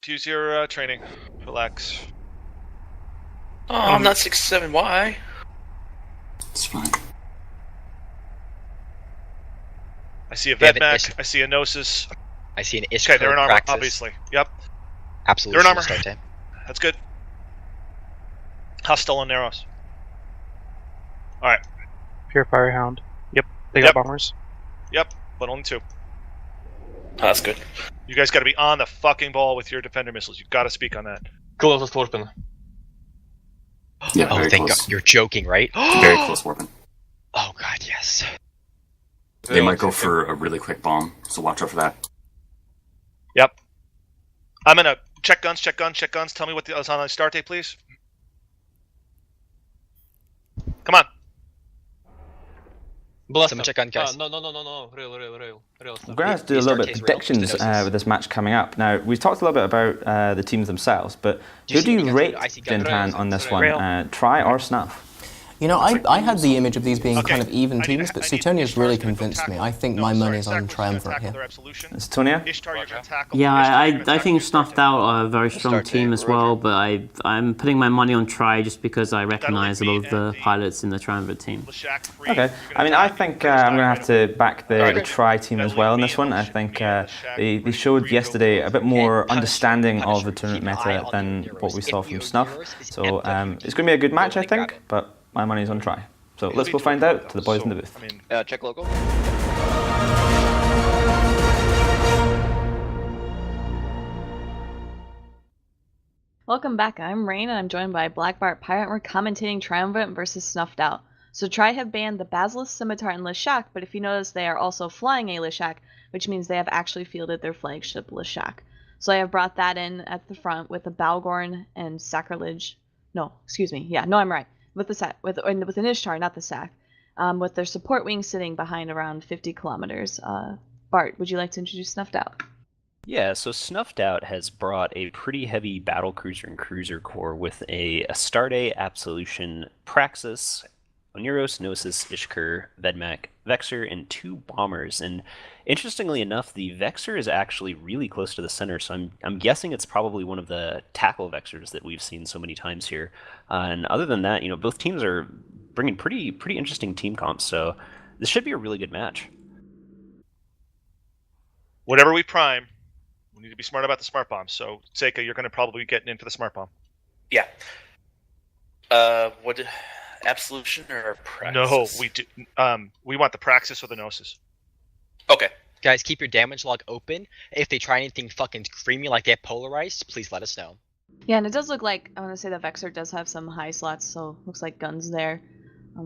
use your training. Relax. Oh, I'm not 6'7". Why? It's fine. I see a Vedmak. I see a Gnosis. I see an Ishkur. Okay, they're in armor, Praxis. obviously. Yep. Absolutely. They're in armor. Start time. That's good. Hostile on Neros. Alright. Pure Firehound. Yep, they got bombers. Yep, but only 2. Oh, that's good. You guys gotta be on the fucking ball with your defender missiles. You've gotta speak on that. Closest warping. Yeah, Oh, very thank close. God. You're joking, right? Very close warping. Oh, God, yes. They might go for a really quick bomb, so watch out for that. Yep. I'm gonna check guns. Tell me what is on the start date, please. Come on. Blast Someone check on guys. No. Real stuff. We're going to have to do a little bit of predictions with this match coming up. Now, we've talked a little bit about the teams themselves, but who do you rate Jintan on this one? Tri or Snuff? You know, I had the image of these being kind of even teams, but Sutonia's really convinced me. I think my money's on Triumvirate here. Sutonia? Yeah, I think Snuffed Out are a very strong team as well, but I'm putting my money on Tri just because I recognize a lot of the pilots in the Triumvirate team. Okay. I mean, I think I'm going to have to back the Tri team as well in this one. I think they showed yesterday a bit more understanding of the tournament meta than what we saw from Snuff. So it's going to be a good match, I think, but my money's on Tri. So let's go find out to the boys in the booth. Check local. Welcome back, I'm Rain, and I'm joined by Black Bart Pirate, and we're commentating Triumvirate versus Snuffed Out. So Tri have banned the Basilisk, Scimitar, and Leshak, but if you notice, they are also flying a Leshak, which means they have actually fielded their flagship Leshak. So I have brought that in at the front with the Balgorn and Sacrilege. No, excuse me. Yeah, no, I'm right. With the with an Ishtar, not the Sac, with their support wing sitting behind around 50 kilometers. Bart, would you like to introduce Snuffed Out? Yeah, so Snuffed Out has brought a pretty heavy battle cruiser and cruiser core with a Astarte, Absolution, Praxis, Oneros, Gnosis, Ishkur, Vedmak, Vexor, and 2 bombers. And interestingly enough, the Vexor is actually really close to the center, so I'm guessing it's probably one of the tackle Vexors that we've seen so many times here. And other than that, you know, both teams are bringing pretty interesting team comps, so this should be a really good match. Whatever we prime, we need to be smart about the smart bomb. So, Seika, you're going to probably be getting in for the smart bomb. Yeah. What? Absolution or Praxis? No, we do. We want the Praxis or the Gnosis. Okay. Guys, keep your damage log open. If they try anything fucking creamy like they have polarized, please let us know. Yeah, and it does look like, I want to say that Vexor does have some high slots, so looks like guns there.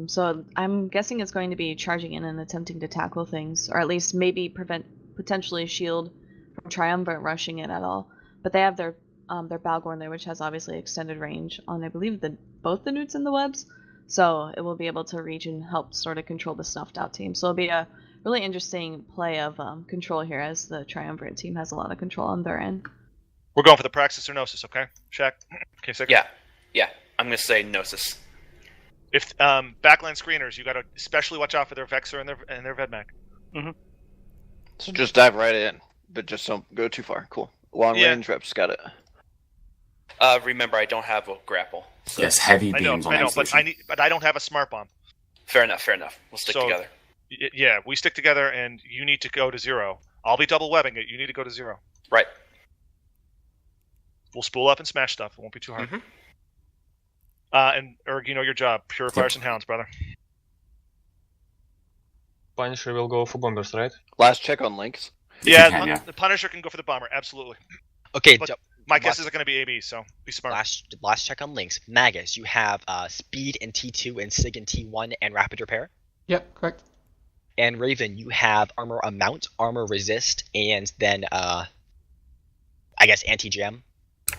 So I'm guessing it's going to be charging in and attempting to tackle things, or at least maybe potentially shield from Triumvirate rushing it at all. But they have their Balgorn there, which has obviously extended range on, I believe, both the newts and the webs. So it will be able to reach and help sort of control the Snuffed Out team. So it'll be a really interesting play of control here, as the Triumvirate team has a lot of control on their end. We're going for the Praxis or Gnosis, okay? Shaq? Okay, Seika? Yeah. I'm going to say Gnosis. If backline screeners, you got to especially watch out for their Vexor and their Vedmak. Mm-hmm. So just dive right in, but just don't go too far. Cool. Long range reps, got it. Remember, I don't have a grapple. So. Yes, heavy beams on Absolution. But I don't have a smart bomb. Fair enough. We'll stick together. Yeah, we stick together, and you need to go to 0. I'll be double webbing it. You need to go to 0. Right. We'll spool up and smash stuff. It won't be too hard. Mm-hmm. And Erg, you know your job. Purifiers and Hounds, brother. Punisher will go for bombers, right? Last check on links. Yeah, the Punisher can go for the bomber. Absolutely. Okay. But my guess is going to be AB, so be smart. Last check on links. Magus, you have speed in T2 and Sig in T1 and rapid repair. Yep, correct. And Raven, you have armor amount, armor resist, and then I guess anti-gem.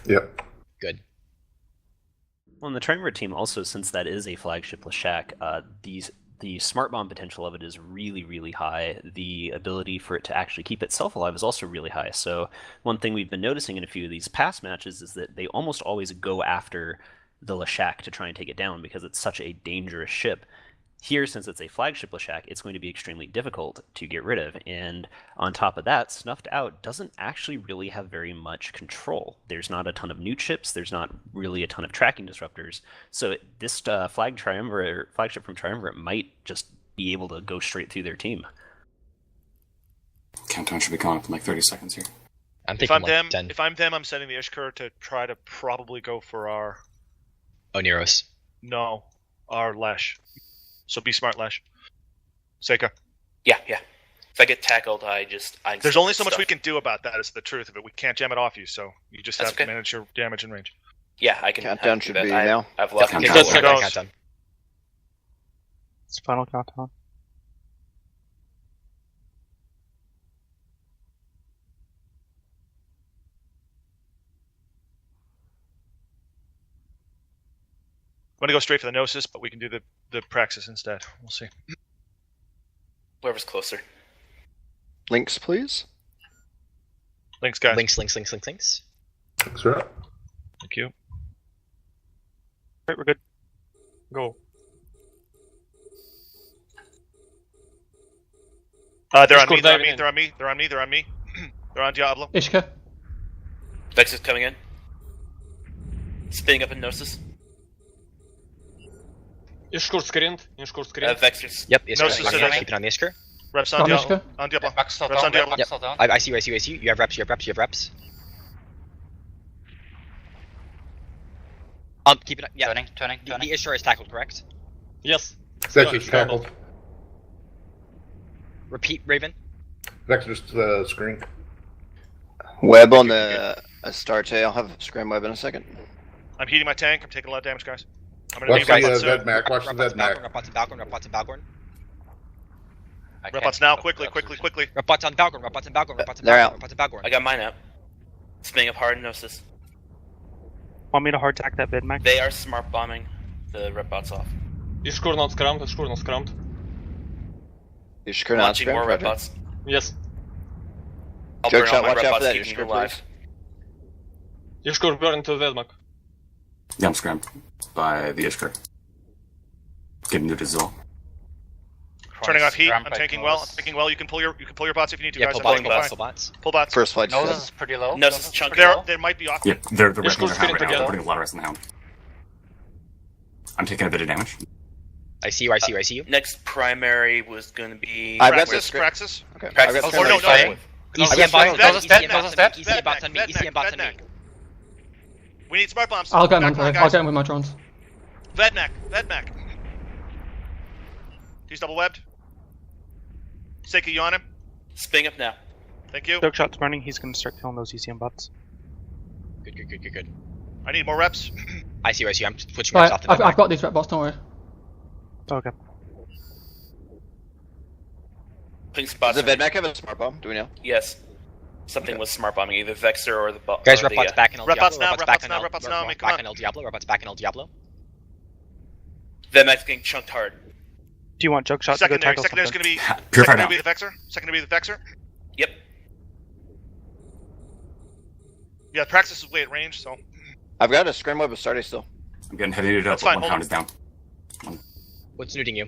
Yep. Good. Well, in the Triumvirate team also, since that is a flagship Leshak, the smart bomb potential of it is really high. The ability for it to actually keep itself alive is also really high. So one thing we've been noticing in a few of these past matches is that they almost always go after the Leshak to try and take it down because it's such a dangerous ship. Here, since it's a flagship Leshak, it's going to be extremely difficult to get rid of. And on top of that, Snuffed Out doesn't actually really have very much control. There's not a ton of new chips. There's not really a ton of tracking disruptors. So this flagship from Triumvirate might just be able to go straight through their team. Countdown should be gone up in like 30 seconds here. If I'm them, I'm sending the Ishkur to try to probably go for our... Oneros. No, our Lesh. So be smart, Lesh. Seika. Yeah. If I get tackled, There's only so much we can do about that, is the truth of it. We can't jam it off you, so you just have to manage your damage and range. Yeah, I can. Countdown should be now. I've lost countdown. It's final countdown. I'm going to go straight for the Gnosis, but we can do the Praxis instead. We'll see. Whoever's closer. Links, please. Links, guys. Links. Thanks, right. Thank you. Right, we're good. Go. They're on me. They're on Diablo. Ishka. Vex is coming in. Spinning up in Gnosis. Ishkur screened. Vexers. Yep, Gnosis Ishkur. Keep it on the Ishkur. Reps on Diablo. On Diablo. Reps on Diablo. Yep. I see you. You have reps. Keep it up. Yeah. Turning. The Ishkur is tackled, correct? Yes. Vexer's tackled. Repeat, Raven. Vexer's screen. Web on the Astarte. I'll have Scram Web in a second. I'm heating my tank. I'm taking a lot of damage, guys. Watch the Vedmak. Watch the Vedmak. Repbots on Balgorn. Repbots now, quickly. Repbots on Balgorn. They're out. I got mine out. Spinning up hard Gnosis. Want me to hard tack that Vedmak? They are smart bombing the Repbots off. Ishkur not scrammed. Ishkur not Launching more scrammed. Repbots. Yes. I'll burn all my watch out for Repbots, that keeping you Ishkur, alive. Ishkur burn to Vedmak. Yeah, I'm scrammed by the Ishkur. Getting new to Zol. Turning off heat. I'm tanking well. You can pull your bots if you need to, guys. Pull bots. First flight. Gnosis is pretty low. Gnosis chunk There might be off. Yeah, they're wrecking Ishkur's their hound screened right now. They're again. putting a lot of rest in the hound. I'm taking a bit of damage. I see you. Next primary was going to be... Praxis. Okay. Praxis. I've got Or no, fighting. ECM bots on me. We need smart bombs. I'll get him with my drones. Vedmak. He's double webbed. Seika, you on him? Spinning up now. Thank you. Dog shot's burning. He's gonna start killing those ECM bots. Good. I need more reps. I see you. I'm switching reps off the I've got these rep bots, don't worry. Okay. Putting spots. Does the Vedmak have a smart bomb? Do we know? Yes. Something was smart bombing, either Vexer or the... Guys, Repbots back in El Diablo. Repbots now, Repbots back in El Diablo. Vedmak's getting chunked hard. Do you want jug shot to go tackle Secondary's something? gonna be the Vexer. Secondary the Vexer. Yep. Yeah, Praxis is way at range, so... I've got a Scram Web Astarte still. I'm getting headed up, but one hound is down. What's nuding you?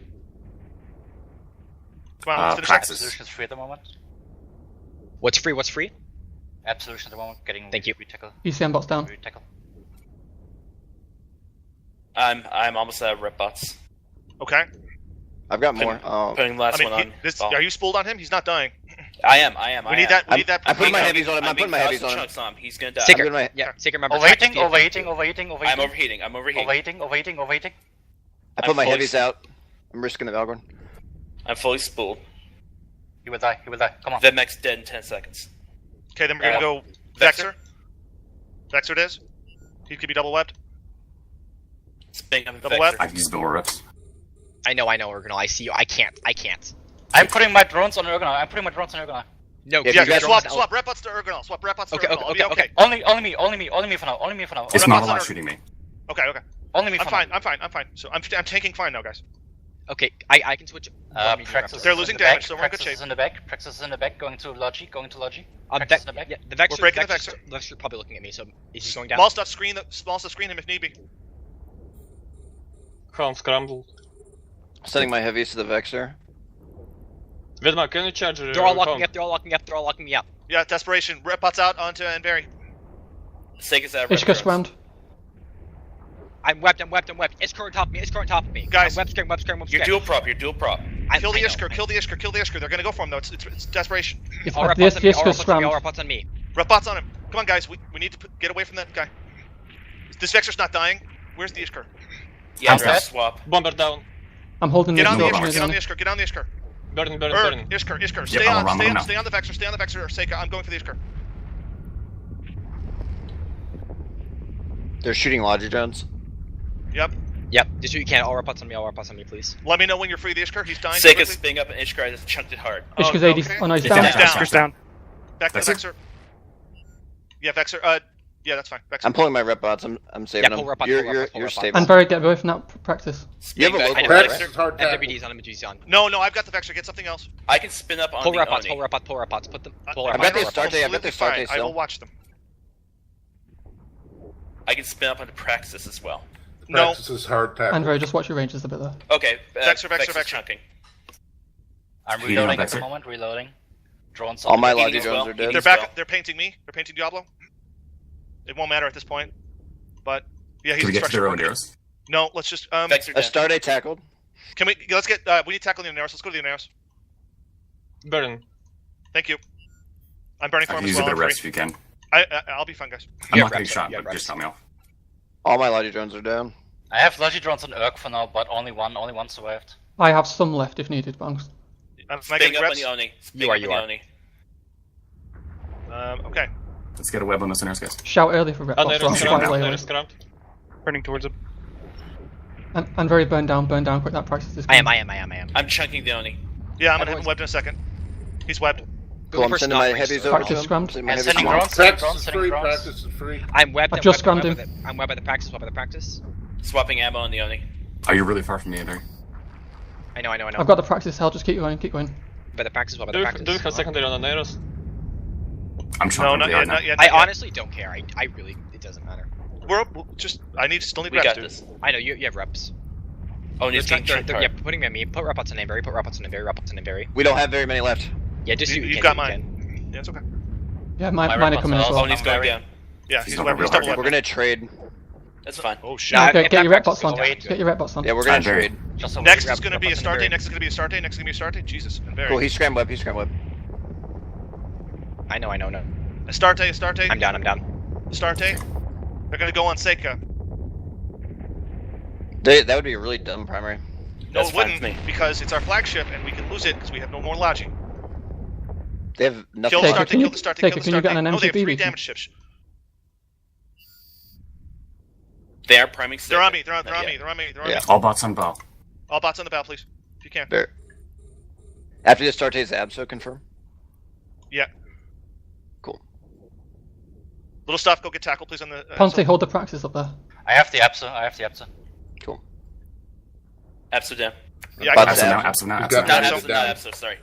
Come on, let's finish Praxis. Absolution's free at the moment. What's free? Absolution at the moment, getting Thank you. retackle. ECM bots down. Retackle. I'm almost out of Repbots. Okay. I've got more. Putting the last one on. Are you spooled on him? He's not dying. I am. We need that. I'm putting my heavies on him. I'm putting my heavies on him. Chunks on him. He's gonna die. Sticker. Remember. Overheating. I'm overheating. Overheating. I put my heavies out. I'm risking the Valgorn. I'm fully spooled. He will die. Come on. Vedmak's dead in 10 seconds. Okay, then we're gonna go Vexer. Vexer it is. He could be double webbed. Spinning up double webbed. I can use double reps. I know, Ergonal. I see you. I can't. I'm putting my drones on Ergonal. No, yeah, swap Repbots to Ergonal. Okay. Only me for now. It's not shooting me. Okay. Only me for now. I'm fine. So I'm tanking fine now, guys. Okay, I can switch. They're losing damage, so we're in good shape. Praxis is in the back, going to Logi. The Vexer. We're breaking the Vexer. Vexer's probably looking at me, so he's going down. Small stuff screen him if need be. Hound scrambled. Sending my heavies to the Vexer. Vedmak, can you charge? They're all locking up. They're all locking up. They're all locking me up. Yeah, desperation. Rep bots out onto Enberry. Seika's out. Ishka scrammed. I'm webbed. I'm webbed. I'm webbed. Ishka on top of me. Ishka on top of me. Guys, web scram. Web scram. Web scram. You're dual prop. You're dual prop. Kill the Ishka. Kill the Ishka. Kill the Ishka. They're gonna go for him though. It's desperation. All rep bots on me. All rep bots on me. All rep bots on me. Rep bots on him. Come on, guys. We need to get away from that guy. This Vexer's not dying. Where's the Ishka? Yeah, swap. Bomber down. I'm holding Get the on the Ishka. Ishka. Get on the Ishka. Get on the Ishka. Burn. Ishka. Stay on the Vexer. Stay on the Vexer. Seika, I'm going for the Ishka. They're shooting Logi drones. Yep. Just so you can. All rep bots on me. All rep bots on me, please. Let me know when you're free of the Ishka. He's dying. Seika's spinning up and Ishka just chunked it hard. Ishka's 80. Okay. Oh no, he's down. Ishka's down. Back to the Vexer. Yeah, Vexer. Yeah, that's fine. Vexer. I'm pulling my rep bots. I'm saving them. You're saving And very get away from that practice. You have a local Practice is hard FWD's on him. GC on. No, I've got the Vexer. Get something else. I can spin up on Pull the rep bots. Oni. Pull rep bots. Pull rep bots. Put them. Pull I've rep got bots. the Astarte. I've got the Astarte I still. will watch them. I can spin up onto Praxis as well. Practice is hard tackle. And very just watch your ranges a bit there. Okay, Vexer. chunking. I'm Speeding on reloading at Vexer. the moment. Reloading. Drones. All my Eating Logi as drones well. are dead. They're back. They're painting me. They're painting Diablo. It won't matter at this point. But yeah, he's Can we get to structure their own working. arrows? No, let's just Vexer dead. Astarte tackled. Can we? Let's get. We need to tackle the Neos. Let's go to the Neos. Burn. Thank you. I'm burning for I him can as use a well. bit of I'm rest if free. you can. I'll be fine, guys. I'm Yeah, not getting reps, shot, yeah, but reps. just help me off. All my Logi drones are down. I have Logi drones on Urk for now, but only one survived. I have some left if needed, but Am I Spinning getting up on reps? the Oni. You are. Okay. Let's get a web on the sinners, guys. shout early for rep bots. So I'm quite away. Scrammed. Burning towards him. And very burn down quick. That practice is. I am. I'm chunking the Oni. Yeah, I'm gonna hit him webbed in a second. He's webbed. Cool, I'm sending my heavies over to Practice him. scrammed. Sending my And heavies sending to him. drones. Sending Practice drones. is Sending free. drones. Practice is free. I'm webbed. I've just scrammed him. I'm webbed by the practice. Webbed by the practice. Swapping ammo on the Oni. Oh, you're really far from me, Avery. I know. I've got the practice hell. Just keep going. By the practice. Webbed by Do the you practice. have secondary on the Neros? I'm No, trying not to yet. Not yet. I not yet. honestly don't care. I really. It doesn't matter. We'll just. Still need We reps, got dude. this. I know you have reps. Oni's getting chunked Yeah, hard. putting me on me. Put rep bots on Enberry. Put rep bots on Enberry. Rep bots on Enberry. We don't have very many left. Yeah, just do. You've got mine. Yeah, it's okay. Yeah, My mine rep are coming as bots well. Oni's going down. Yeah, He's he's not webbed. real He's double hard. We're webbed. gonna trade. That's fine. Oh shit. Nah, Okay, if get that your rep practice bots on. is away, Get your rep bots on. Yeah, we're gonna Very. trade. Just a Next rep is gonna be a bots on Astarte. Enberry. Next is gonna be a Astarte. Next is gonna be a Astarte. Jesus, and very. Cool, he's scram web. He's scram web. I know. No. Astarte. I'm down. Astarte. They're gonna go on Seika. That would be a really dumb primary. No, That's it fine wouldn't, with me. because it's our flagship and we can lose it because we have no more Logi. They have nothing. Kill the Seika, Astarte, can you- kill the Astarte, Seika, kill the can you get Astarte. on an No, they have MCB 3 region? damage ships. They are priming. They're on Seika. me, they're on Not me, yet. they're on me. Yeah. All bots on bow. All bots on the bow, please. If you can. There. After the Astarte's Abso confirm. Yeah. Cool. Little stuff, go get tackled, please, on the... Ponte, hold the practice up there. I have the Absa. Cool. Abso down. Yeah, I Bots got Absent now, down. absent now, You've absent got now. Not so- Abso, not Abso, sorry.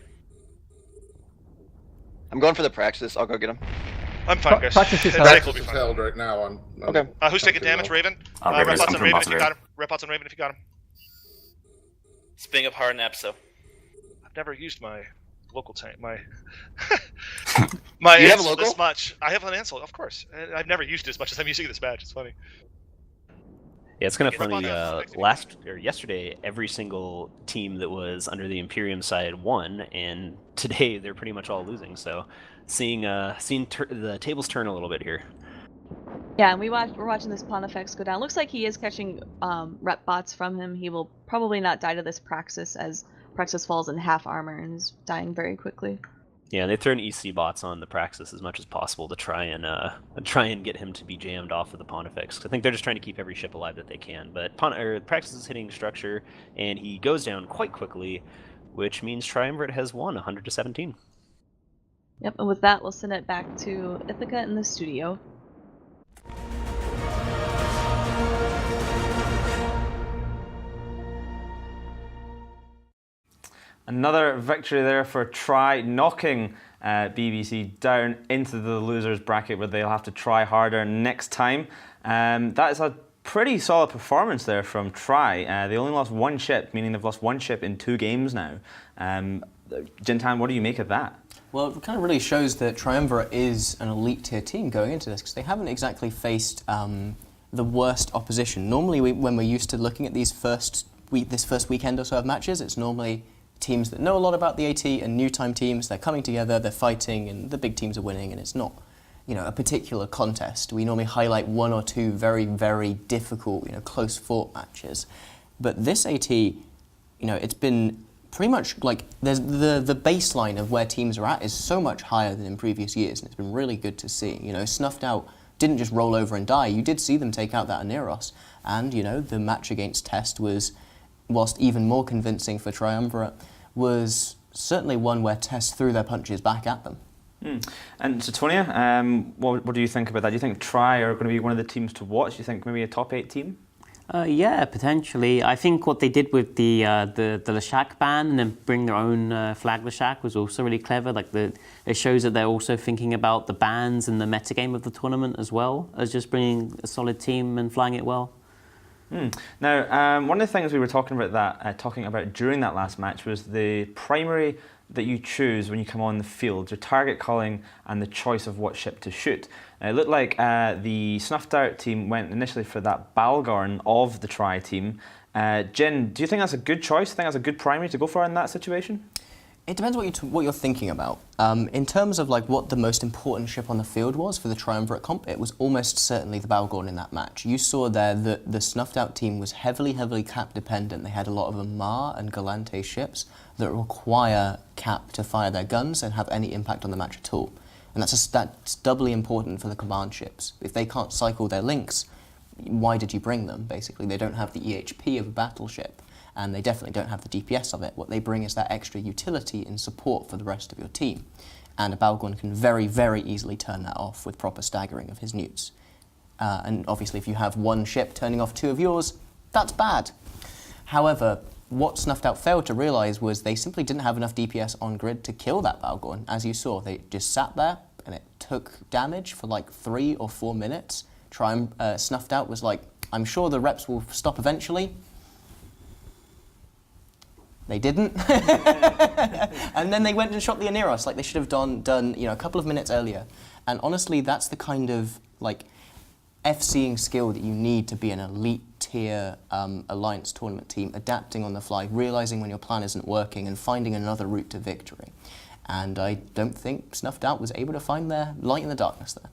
I'm going for the Praxis. I'll go get him. I'm fine, guys. Practice is Seika held. will be Practice is fine. held right now on. Okay. Who's taking damage? Raven? Raven, Rep bots I'm on from Raven bots if you on got him. Rep bots on Raven if you got him. Spinning up hard in Abso. I've never used my local tank, my... my You have a Ansel local? this much. I have an Ansel, of course. I've never used it as much as I'm using it this match, it's funny. Yeah, it's kind of It's funny. fun. Yesterday, every single team that was under the Imperium side won, and today they're pretty much all losing. So, seeing the tables turn a little bit here. Yeah, and we're watching this Pontifex go down. Looks like he is catching rep bots from him. He will probably not die to this Praxis, as Praxis falls in half armor and is dying very quickly. Yeah, they've thrown EC bots on the Praxis as much as possible to try and get him to be jammed off of the Pontifex. I think they're just trying to keep every ship alive that they can. But Praxis is hitting structure, and he goes down quite quickly, which means Triumvirate has won 100-17. Yep, and with that, we'll send it back to Ithaca in the studio. Another victory there for Tri, knocking BBC down into the losers bracket where they'll have to try harder next time. That is a pretty solid performance there from Tri. They only lost one ship, meaning they've lost one ship in 2 games now. Jintan, what do you make of that? Well, it kind of really shows that Triumvirate is an elite tier team going into this, because they haven't exactly faced the worst opposition. Normally, when we're used to looking at this first weekend or so of matches, it's normally teams that know a lot about the AT and new time teams. They're coming together, they're fighting, and the big teams are winning, and it's not, a particular contest. We normally highlight 1 or 2 very, very difficult, close fought matches. But this AT, it's been pretty much like there's the baseline of where teams are at is so much higher than in previous years, and it's been really good to see. Snuffed Out didn't just roll over and die. You did see them take out that Aneros, and the match against Test was, whilst even more convincing for Triumvirate, was certainly one where Test threw their punches back at them. And Suetonia, what do you think about that? Do you think Tri are going to be one of the teams to watch? Do you think maybe a top 8 team? Yeah, potentially. I think what they did with the Leshak ban and then bring their own flag Leshak was also really clever. It shows that they're also thinking about the bans and the metagame of the tournament as well as just bringing a solid team and flying it well. Now, one of the things we were talking about during that last match was the primary that you choose when you come on the field, your target calling and the choice of what ship to shoot. It looked like the Snuffed Out team went initially for that Balgorn of the Tri team. Jin, do you think that's a good choice? Do you think that's a good primary to go for in that situation? It depends what you're thinking about. In terms of what the most important ship on the field was for the Triumvirate comp, it was almost certainly the Balgorn in that match. You saw there that the Snuffed Out team was heavily cap dependent. They had a lot of Amar and Galante ships that require cap to fire their guns and have any impact on the match at all. And that's doubly important for the command ships. If they can't cycle their links, why did you bring them, basically? They don't have the EHP of a battleship, and they definitely don't have the DPS of it. What they bring is that extra utility and support for the rest of your team. And a Balgorn can very, very easily turn that off with proper staggering of his newts. And obviously if you have one ship turning off 2 of yours, that's bad. However, what Snuffed Out failed to realise was they simply didn't have enough DPS on grid to kill that Balgorn. As you saw, they just sat there and it took damage for 3 or 4 minutes. Snuffed Out was like, I'm sure the reps will stop eventually. They didn't. And then they went and shot the Aneros like they should have done a couple of minutes earlier. And honestly, that's the kind of FCing skill that you need to be an elite tier Alliance tournament team, adapting on the fly, realising when your plan isn't working and finding another route to victory. And I don't think Snuffed Out was able to find their light in the darkness there.